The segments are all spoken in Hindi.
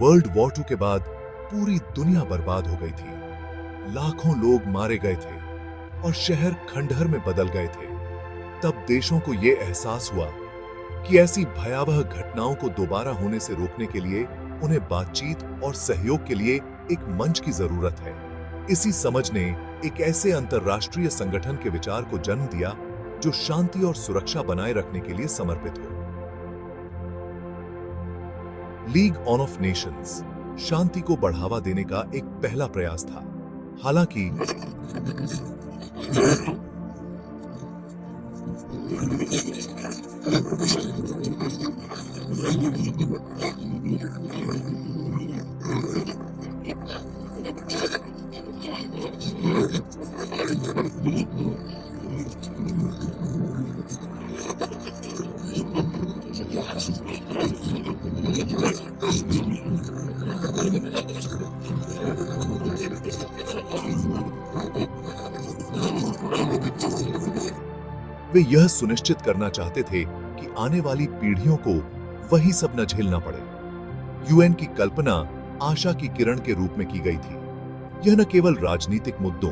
वर्ल्ड वॉर 2 के बाद पूरी दुनिया बर्बाद हो गई थी। लाखों लोग मारे गए थे और शहर खंडहर में बदल गए थे। तब देशों को यह एहसास हुआ कि ऐसी भयावह घटनाओं को दोबारा होने से रोकने के लिए उन्हें बातचीत और सहयोग के लिए एक मंच की जरूरत है। इसी समझ ने एक ऐसे अंतर्राष्ट्रीय संगठन के विचार को जन्म दिया जो शांति और सुरक्षा बनाए रखने के लिए समर्पित हो। लीग ऑफ नेशंस शांति को बढ़ावा देने का एक पहला प्रयास था। हालांकि वे यह सुनिश्चित करना चाहते थे कि आने वाली पीढ़ियों को वही सब न झेलना पड़े। यूएन की कल्पना आशा की किरण के रूप में की गई थी। यह न केवल राजनीतिक मुद्दों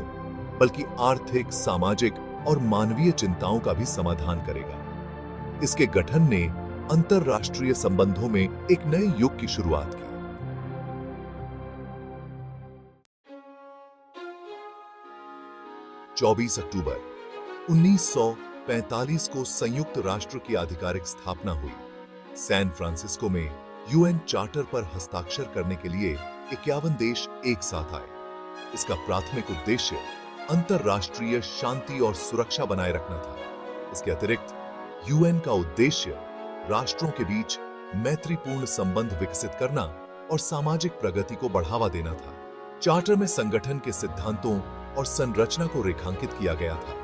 बल्कि आर्थिक, सामाजिक और मानवीय चिंताओं का भी समाधान करेगा। इसके गठन ने अंतरराष्ट्रीय संबंधों में एक नए युग की शुरुआत की। चौबीस अक्टूबर 1945 को संयुक्त राष्ट्र की आधिकारिक स्थापना हुई। सैन फ्रांसिस्को में यूएन चार्टर पर हस्ताक्षर करने के लिए 51 देश एक साथ आए। इसका प्राथमिक उद्देश्य अंतरराष्ट्रीय शांति और सुरक्षा बनाए रखना था। इसके अतिरिक्त यूएन का उद्देश्य राष्ट्रों के बीच मैत्रीपूर्ण संबंध विकसित करना और सामाजिक प्रगति को बढ़ावा देना था। चार्टर में संगठन के सिद्धांतों और संरचना को रेखांकित किया गया था।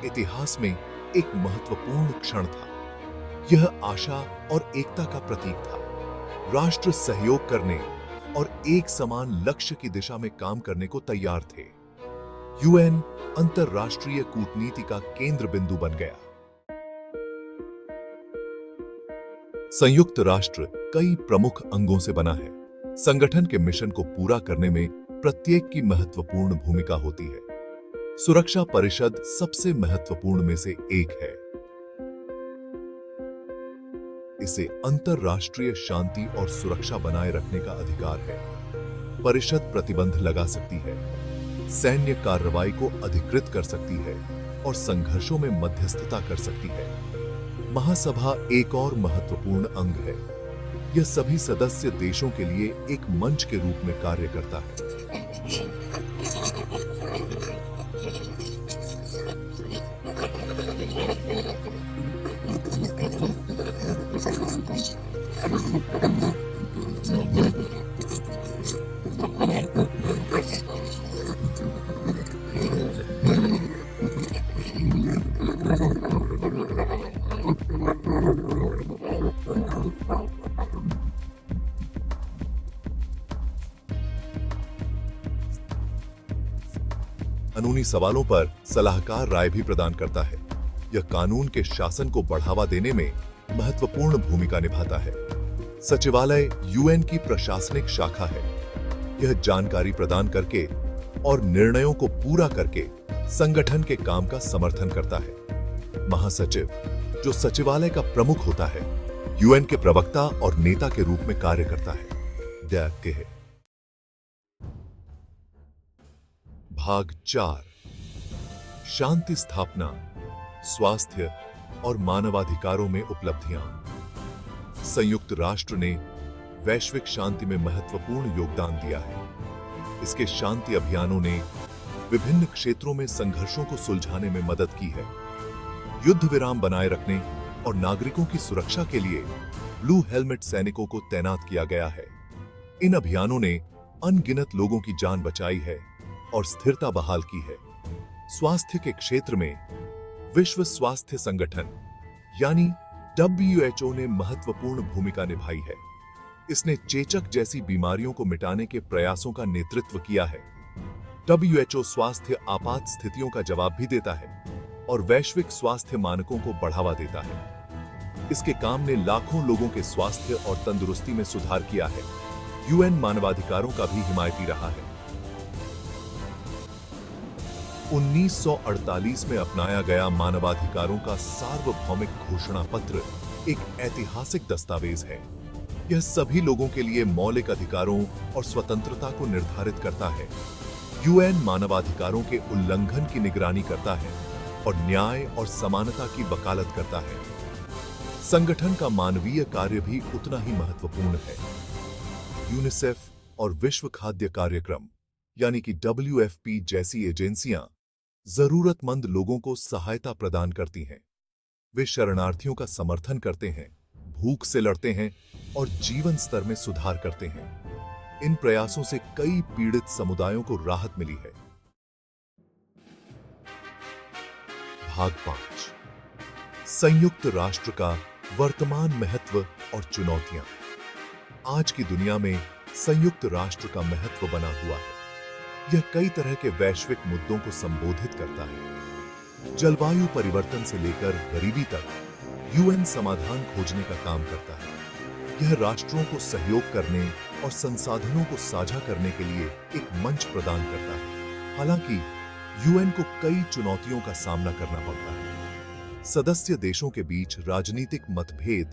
इतिहास में एक महत्वपूर्ण क्षण था। यह आशा और एकता का प्रतीक था। राष्ट्र सहयोग करने और एक समान लक्ष्य की दिशा में काम करने को तैयार थे। यूएन अंतरराष्ट्रीय कूटनीति का केंद्र बिंदु बन गया। संयुक्त राष्ट्र कई प्रमुख अंगों से बना है। संगठन के मिशन को पूरा करने में प्रत्येक की महत्वपूर्ण भूमिका होती है। सुरक्षा परिषद सबसे महत्वपूर्ण में से एक है। इसे अंतरराष्ट्रीय शांति और सुरक्षा बनाए रखने का अधिकार है। परिषद प्रतिबंध लगा सकती है, सैन्य कार्रवाई को अधिकृत कर सकती है और संघर्षों में मध्यस्थता कर सकती है। महासभा एक और महत्वपूर्ण अंग है। यह सभी सदस्य देशों के लिए एक मंच के रूप में कार्य करता है। कानूनी सवालों पर सलाहकार राय भी प्रदान करता है। यह कानून के शासन को बढ़ावा देने में महत्वपूर्ण भूमिका निभाता है। सचिवालय यूएन की प्रशासनिक शाखा है। यह जानकारी प्रदान करके और निर्णयों को पूरा करके संगठन के काम का समर्थन करता है। महासचिव, जो सचिवालय का प्रमुख होता है, यूएन के प्रवक्ता और नेता के रूप में कार्य करता है। भाग 4 शांति स्थापना, स्वास्थ्य और मानवाधिकारों में उपलब्धियां। संयुक्त राष्ट्र ने वैश्विक शांति में महत्वपूर्ण योगदान दिया है। इसके शांति अभियानों ने विभिन्न क्षेत्रों में संघर्षों को सुलझाने में मदद की है। युद्ध विराम बनाए रखने और नागरिकों की सुरक्षा के लिए ब्लू हेलमेट सैनिकों को तैनात किया गया है। इन अभियानों ने अनगिनत लोगों की जान बचाई है और स्थिरता बहाल की है। स्वास्थ्य के क्षेत्र में विश्व स्वास्थ्य संगठन यानी WHO ने महत्वपूर्ण भूमिका निभाई है। इसने चेचक जैसी बीमारियों को मिटाने के प्रयासों का नेतृत्व किया है। WHO स्वास्थ्य आपात स्थितियों का जवाब भी देता है और वैश्विक स्वास्थ्य मानकों को बढ़ावा देता है। इसके काम ने लाखों लोगों के स्वास्थ्य और तंदुरुस्ती में सुधार किया है। UN मानवाधिकारों का भी हिमायती रहा है। 1948 में अपनाया गया मानवाधिकारों का सार्वभौमिक घोषणा पत्र एक ऐतिहासिक दस्तावेज है। यह सभी लोगों के लिए मौलिक अधिकारों और स्वतंत्रता को निर्धारित करता है। UN मानवाधिकारों के उल्लंघन की निगरानी करता है और न्याय और समानता की वकालत करता है। संगठन का मानवीय कार्य भी उतना ही महत्वपूर्ण है। यूनिसेफ और विश्व खाद्य कार्यक्रम यानी कि WFP जैसी एजेंसियां जरूरतमंद लोगों को सहायता प्रदान करती हैं। वे शरणार्थियों का समर्थन करते हैं, भूख से लड़ते हैं और जीवन स्तर में सुधार करते हैं। इन प्रयासों से कई पीड़ित समुदायों को राहत मिली है। भाग 5 संयुक्त राष्ट्र का वर्तमान महत्व और चुनौतियां। आज की दुनिया में संयुक्त राष्ट्र का महत्व बना हुआ है। यह कई तरह के वैश्विक मुद्दों को संबोधित करता है। जलवायु परिवर्तन से लेकर गरीबी तक UN समाधान खोजने का काम करता है। यह राष्ट्रों को सहयोग करने और संसाधनों को साझा करने के लिए एक मंच प्रदान करता है। हालांकि UN को कई चुनौतियों का सामना करना पड़ता है। सदस्य देशों के बीच राजनीतिक मतभेद,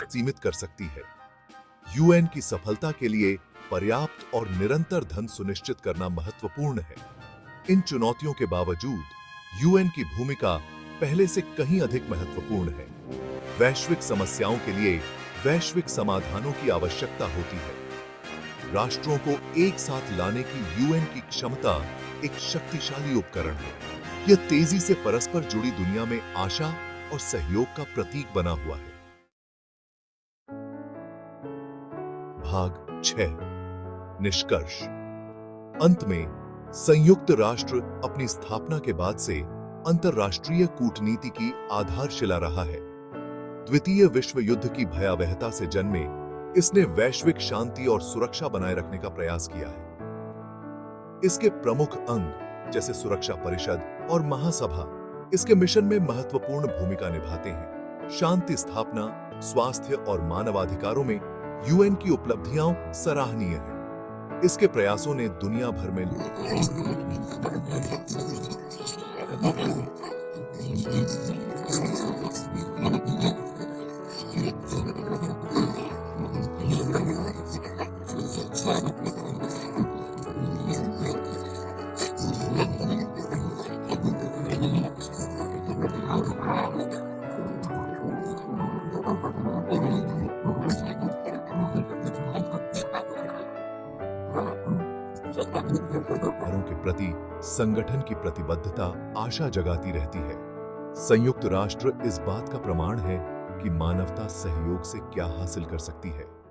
सीमित कर सकती है। UN की सफलता के लिए पर्याप्त और निरंतर धन सुनिश्चित करना महत्वपूर्ण है। इन चुनौतियों के बावजूद UN की भूमिका पहले से कहीं अधिक महत्वपूर्ण है। वैश्विक समस्याओं के लिए वैश्विक समाधानों की आवश्यकता होती है। राष्ट्रों को एक साथ लाने की UN की क्षमता एक शक्तिशाली उपकरण है। यह तेजी से परस्पर जुड़ी दुनिया में आशा और सहयोग का प्रतीक बना हुआ है। भाग 6 निष्कर्ष। अंत में संयुक्त राष्ट्र अपनी स्थापना के बाद से अंतर्राष्ट्रीय कूटनीति की आधारशिला रहा है। द्वितीय विश्व युद्ध की भयावहता से जन्मे इसने वैश्विक शांति और सुरक्षा बनाए रखने का प्रयास किया है। इसके प्रमुख अंग जैसे सुरक्षा परिषद और महासभा इसके मिशन में महत्वपूर्ण भूमिका निभाते हैं। शांति स्थापना, स्वास्थ्य और मानवाधिकारों में UN की उपलब्धियां सराहनीय हैं। इसके प्रयासों ने दुनिया भर में के प्रति संगठन की प्रतिबद्धता आशा जगाती रहती है। संयुक्त राष्ट्र इस बात का प्रमाण है कि मानवता सहयोग से क्या हासिल कर सकती है।